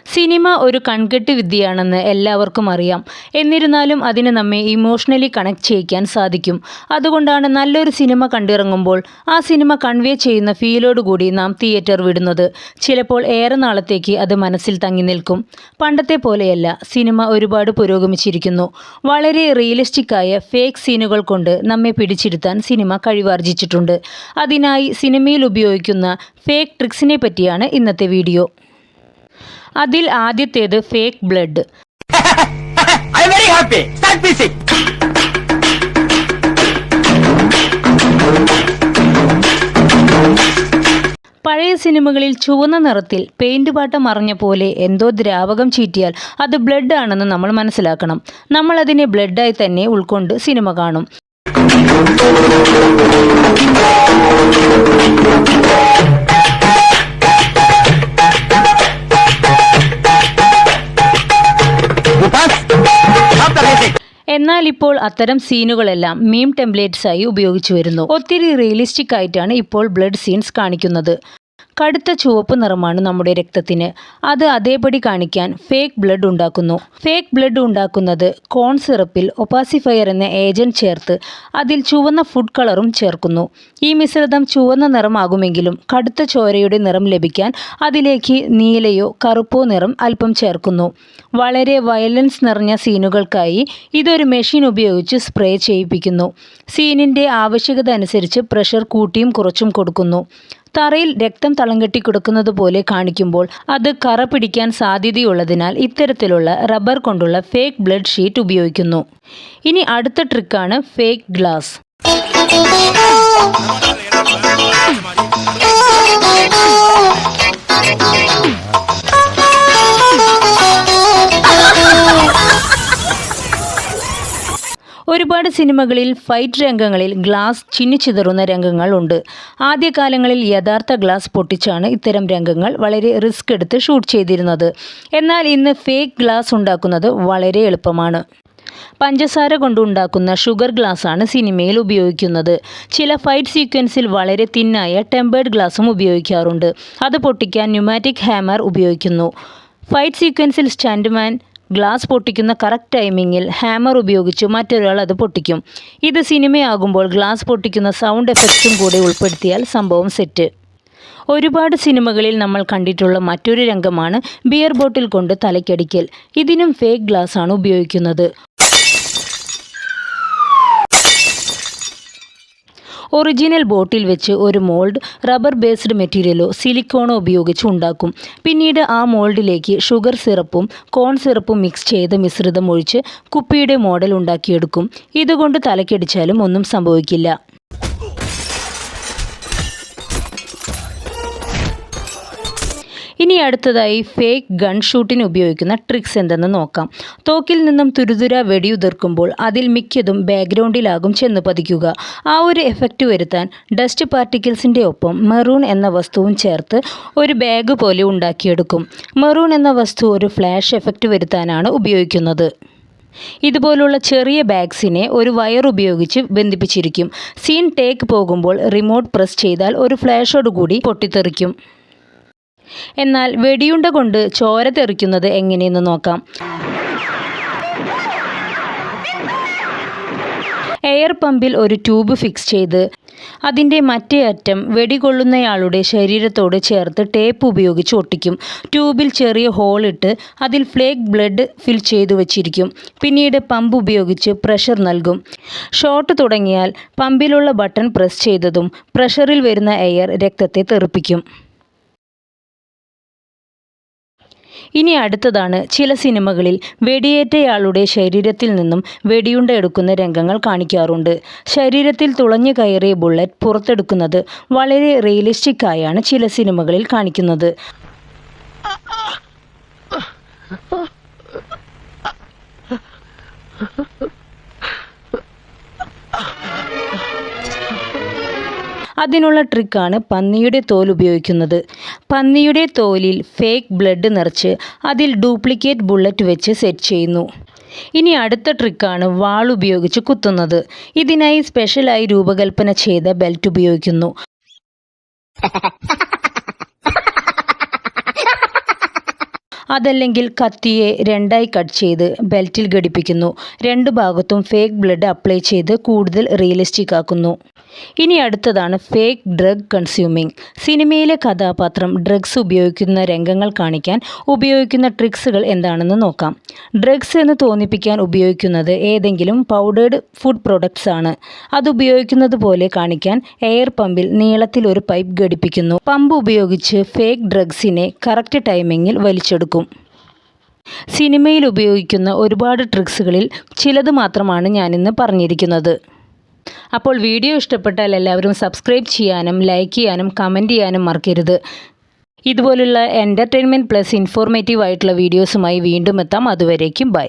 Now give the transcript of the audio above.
Cinema ഒരു കൺകെട്ട് വിദ്യയാണെന്ന് എല്ലാവർക്കും അറിയാം. എന്നിരുന്നാലും അതിന് നമ്മെ ഇമോഷണലി കണക്ട് ചെയ്യിക്കാൻ സാധിക്കും. അതുകൊണ്ടാണ് നല്ലൊരു സിനിമ കണ്ടിറങ്ങുമ്പോൾ ആ സിനിമ കൺവേ ചെയ്യുന്ന ഫീലോടുകൂടി നാം തിയേറ്റർ വിടുന്നത്. ചിലപ്പോൾ ഏറെ നാളത്തേക്ക് അത് മനസ്സിൽ തങ്ങി നിൽക്കും. പണ്ടത്തെ പോലെയല്ല, സിനിമ ഒരുപാട് പുരോഗമിച്ചിരിക്കുന്നു. വളരെ റിയലിസ്റ്റിക്കായ ഫേക്ക് സീനുകൾ കൊണ്ട് നമ്മെ പിടിച്ചിരുത്താൻ സിനിമ കഴിവാർജിച്ചിട്ടുണ്ട്. അതിനായി സിനിമയിൽ ഉപയോഗിക്കുന്ന ഫേക്ക് ട്രിക്സിനെ പറ്റിയാണ് ഇന്നത്തെ വീഡിയോ. അതിൽ ആദ്യത്തേത് ഫേക്ക് ബ്ലഡ്. പഴയ സിനിമകളിൽ ചുവന്ന നിറത്തിൽ പെയിന്റ് പാട്ട മറഞ്ഞ പോലെ എന്തോ ദ്രാവകം ചീറ്റിയാൽ അത് ബ്ലഡ് ആണെന്ന് നമ്മൾ മനസ്സിലാക്കണം. നമ്മൾ അതിനെ ബ്ലഡായി തന്നെ ഉൾക്കൊണ്ട് സിനിമ കാണും. എന്നാൽ ഇപ്പോൾ അത്തരം സീനുകളെല്ലാം മീം ടെംപ്ലേറ്റ്സായി ഉപയോഗിച്ചു വരുന്നു. ഒത്തിരി റിയലിസ്റ്റിക് ആയിട്ടാണ് ഇപ്പോൾ ബ്ലഡ് സീൻസ് കാണിക്കുന്നത്. കടുത്ത ചുവപ്പ് നിറമാണ് നമ്മുടെ രക്തത്തിന്. അത് അതേപടി കാണിക്കാൻ ഫേക്ക് ബ്ലഡ് ഉണ്ടാക്കുന്നു. ഫേക്ക് ബ്ലഡ് ഉണ്ടാക്കുന്നത് കോൺ സിറപ്പിൽ ഒപ്പാസിഫയർ എന്ന ഏജന്റ് ചേർത്ത് അതിൽ ചുവന്ന ഫുഡ് കളറും ചേർക്കുന്നു. ഈ മിശ്രിതം ചുവന്ന നിറമാകുമെങ്കിലും കടുത്ത ചോരയുടെ നിറം ലഭിക്കാൻ അതിലേക്ക് നീലയോ കറുപ്പോ നിറം അല്പം ചേർക്കുന്നു. വളരെ വയലൻസ് നിറഞ്ഞ സീനുകൾക്കായി ഇതൊരു മെഷീൻ ഉപയോഗിച്ച് സ്പ്രേ ചെയ്യിപ്പിക്കുന്നു. സീനിൻ്റെ ആവശ്യകത അനുസരിച്ച് പ്രഷർ കൂട്ടിയും കുറച്ചും കൊടുക്കുന്നു. തറയിൽ രക്തം തളം കെട്ടി കൊടുക്കുന്നത് പോലെ കാണിക്കുമ്പോൾ അത് കറ പിടിക്കാൻ സാധ്യതയുള്ളതിനാൽ ഇത്തരത്തിലുള്ള റബ്ബർ കൊണ്ടുള്ള ഫേക്ക് ബ്ലഡ് ഷീറ്റ് ഉപയോഗിക്കുന്നു. ഇനി അടുത്ത ട്രിക്കാണ് ഫേക്ക് ഗ്ലാസ്. ഒരുപാട് സിനിമകളിൽ ഫൈറ്റ് രംഗങ്ങളിൽ ഗ്ലാസ് ചിന്നിച്ചിതറുന്ന രംഗങ്ങൾ ഉണ്ട്. ആദ്യകാലങ്ങളിൽ യഥാർത്ഥ ഗ്ലാസ് പൊട്ടിച്ചാണ് ഇത്തരം രംഗങ്ങൾ വളരെ റിസ്ക് എടുത്ത് ഷൂട്ട് ചെയ്തിരുന്നത്. എന്നാൽ ഇന്ന് ഫേക്ക് ഗ്ലാസ് ഉണ്ടാക്കുന്നത് വളരെ എളുപ്പമാണ്. പഞ്ചസാര കൊണ്ടുണ്ടാക്കുന്ന ഷുഗർ ഗ്ലാസ്സാണ് സിനിമയിൽ ഉപയോഗിക്കുന്നത്. ചില ഫൈറ്റ് സീക്വൻസിൽ വളരെ തിന്നായ ടെമ്പേർഡ് ഗ്ലാസും ഉപയോഗിക്കാറുണ്ട്. അത് പൊട്ടിക്കാൻ ന്യൂമാറ്റിക് ഹാമർ ഉപയോഗിക്കുന്നു. ഫൈറ്റ് സീക്വൻസിൽ സ്റ്റണ്ട്മാൻ ഗ്ലാസ് പൊട്ടിക്കുന്ന കറക്റ്റ് ടൈമിങ്ങിൽ ഹാമർ ഉപയോഗിച്ച് മറ്റൊരാൾ അത് പൊട്ടിക്കും. ഇത് സിനിമയാകുമ്പോൾ ഗ്ലാസ് പൊട്ടിക്കുന്ന സൗണ്ട് എഫക്റ്റും കൂടെ ഉൾപ്പെടുത്തിയാൽ സംഭവം സെറ്റ്. ഒരുപാട് സിനിമകളിൽ നമ്മൾ കണ്ടിട്ടുള്ള മറ്റൊരു രംഗമാണ് ബിയർ ബോട്ടിൽ കൊണ്ട് തലയ്ക്കടിക്കൽ. ഇതിനും ഫേക്ക് ഗ്ലാസ് ആണ് ഉപയോഗിക്കുന്നത്. ഒറിജിനൽ ബോട്ടിൽ വെച്ച് ഒരു മോൾഡ് റബ്ബർ ബേസ്ഡ് മെറ്റീരിയലോ സിലിക്കോണോ ഉപയോഗിച്ച് ഉണ്ടാക്കും. പിന്നീട് ആ മോൾഡിലേക്ക് ഷുഗർ സിറപ്പും കോൺ സിറപ്പും മിക്സ് ചെയ്ത് മിശ്രിതം ഒഴിച്ച് കുപ്പിയുടെ മോഡൽ ഉണ്ടാക്കിയെടുക്കും. ഇതുകൊണ്ട് തലക്കടിച്ചാലും ഒന്നും സംഭവിക്കില്ല. ഇനി അടുത്തതായി ഫേക്ക് ഗൺ ഷൂട്ടിന് ഉപയോഗിക്കുന്ന ട്രിക്സ് എന്തെന്ന് നോക്കാം. തോക്കിൽ നിന്നും തുരുതുര വെടിയുതിർക്കുമ്പോൾ അതിൽ മിക്കതും ബാക്ക്ഗ്രൗണ്ടിലാകും ചെന്ന് പതിക്കുക. ആ ഒരു എഫക്റ്റ് വരുത്താൻ ഡസ്റ്റ് പാർട്ടിക്കിൾസിൻ്റെ ഒപ്പം മെറൂൺ എന്ന വസ്തുവും ചേർത്ത് ഒരു ബാഗ് പോലെ ഉണ്ടാക്കിയെടുക്കും. മെറൂൺ എന്ന വസ്തു ഒരു ഫ്ലാഷ് എഫക്റ്റ് വരുത്താനാണ് ഉപയോഗിക്കുന്നത്. ഇതുപോലുള്ള ചെറിയ ബാഗ്സിനെ ഒരു വയർ ഉപയോഗിച്ച് ബന്ധിപ്പിച്ചിരിക്കും. സീൻ ടേക്ക് പോകുമ്പോൾ റിമോട്ട് പ്രസ് ചെയ്താൽ ഒരു ഫ്ലാഷോടുകൂടി പൊട്ടിത്തെറിക്കും. എന്നാൽ വെടിയുണ്ട കൊണ്ട് ചോര തെറിക്കുന്നത് എങ്ങനെയെന്ന് നോക്കാം. എയർ പമ്പിൽ ഒരു ട്യൂബ് ഫിക്സ് ചെയ്ത് അതിൻ്റെ മറ്റേ അറ്റം വെടികൊള്ളുന്നയാളുടെ ശരീരത്തോട് ചേർത്ത് ടേപ്പ് ഉപയോഗിച്ച് ഒട്ടിക്കും. ട്യൂബിൽ ചെറിയ ഹോളിട്ട് അതിൽ ഫ്ലേക്ക് ബ്ലഡ് ഫിൽ ചെയ്തു വച്ചിരിക്കും. പിന്നീട് പമ്പ് ഉപയോഗിച്ച് പ്രഷർ നൽകും. ഷോട്ട് തുടങ്ങിയാൽ പമ്പിലുള്ള ബട്ടൺ പ്രസ് ചെയ്തതും പ്രഷറിൽ വരുന്ന എയർ രക്തത്തെ തെറിപ്പിക്കും. ഇനി അടുത്തതാണ് ചില സിനിമകളിൽ വെടിയേറ്റയാളുടെ ശരീരത്തിൽ നിന്നും വെടിയുണ്ട എടുക്കുന്ന രംഗങ്ങൾ കാണിക്കാറുണ്ട്. ശരീരത്തിൽ തുളഞ്ഞു കയറിയ ബുള്ളറ്റ് പുറത്തെടുക്കുന്നത് വളരെ റിയലിസ്റ്റിക് ആയാണ് ചില സിനിമകളിൽ കാണിക്കുന്നത്. അതിനുള്ള ട്രിക്കാണ് പന്നിയുടെ തോൽ ഉപയോഗിക്കുന്നത്. പന്നിയുടെ തോലിൽ ഫേക്ക് ബ്ലഡ് നിറച്ച് അതിൽ ഡ്യൂപ്ലിക്കേറ്റ് ബുള്ളറ്റ് വെച്ച് സെറ്റ് ചെയ്യുന്നു. ഇനി അടുത്ത ട്രിക്കാണ് വാൾ ഉപയോഗിച്ച് കുത്തുന്നത്. ഇതിനായി സ്പെഷ്യലായി രൂപകൽപ്പന ചെയ്ത ബെൽറ്റ് ഉപയോഗിക്കുന്നു. അതല്ലെങ്കിൽ കത്തിയെ രണ്ടായി കട്ട് ചെയ്ത് ബെൽറ്റിൽ ഘടിപ്പിക്കുന്നു. രണ്ട് ഭാഗത്തും ഫേക്ക് ബ്ലഡ് അപ്ലൈ ചെയ്ത് കൂടുതൽ റിയലിസ്റ്റിക് ആക്കുന്നു. ഇനി അടുത്തതാണ് ഫേക്ക് ഡ്രഗ് കൺസ്യൂമിംഗ്. സിനിമയിലെ കഥാപാത്രം ഡ്രഗ്സ് ഉപയോഗിക്കുന്ന രംഗങ്ങൾ കാണിക്കാൻ ഉപയോഗിക്കുന്ന ട്രിക്സുകൾ എന്താണെന്ന് നോക്കാം. ഡ്രഗ്സ് എന്ന് തോന്നിപ്പിക്കാൻ ഉപയോഗിക്കുന്നത് ഏതെങ്കിലും പൗഡേർഡ് ഫുഡ് പ്രൊഡക്ട്സ് ആണ്. അത് ഉപയോഗിക്കുന്നത് പോലെ കാണിക്കാൻ എയർ പമ്പിൽ നീളത്തിൽ ഒരു പൈപ്പ് ഘടിപ്പിക്കുന്നു. പമ്പ് ഉപയോഗിച്ച് ഫേക്ക് ഡ്രഗ്സിനെ കറക്റ്റ് ടൈമിങ്ങിൽ വലിച്ചെടുക്കും. സിനിമയിൽ ഉപയോഗിക്കുന്ന ഒരുപാട് ട്രിക്സുകളിൽ ചിലത് മാത്രമാണ് ഞാനിന്ന് പറഞ്ഞിരിക്കുന്നത്. അപ്പോൾ വീഡിയോ ഇഷ്ടപ്പെട്ടാൽ എല്ലാവരും സബ്സ്ക്രൈബ് ചെയ്യാനും ലൈക്ക് ചെയ്യാനും കമൻറ്റ് ചെയ്യാനും മറക്കരുത്. ഇതുപോലുള്ള എൻ്റർടൈൻമെൻറ്റ് പ്ലസ് ഇൻഫോർമേറ്റീവ് ആയിട്ടുള്ള വീഡിയോസുമായി വീണ്ടും എത്താം. അതുവരേക്കും ബൈ.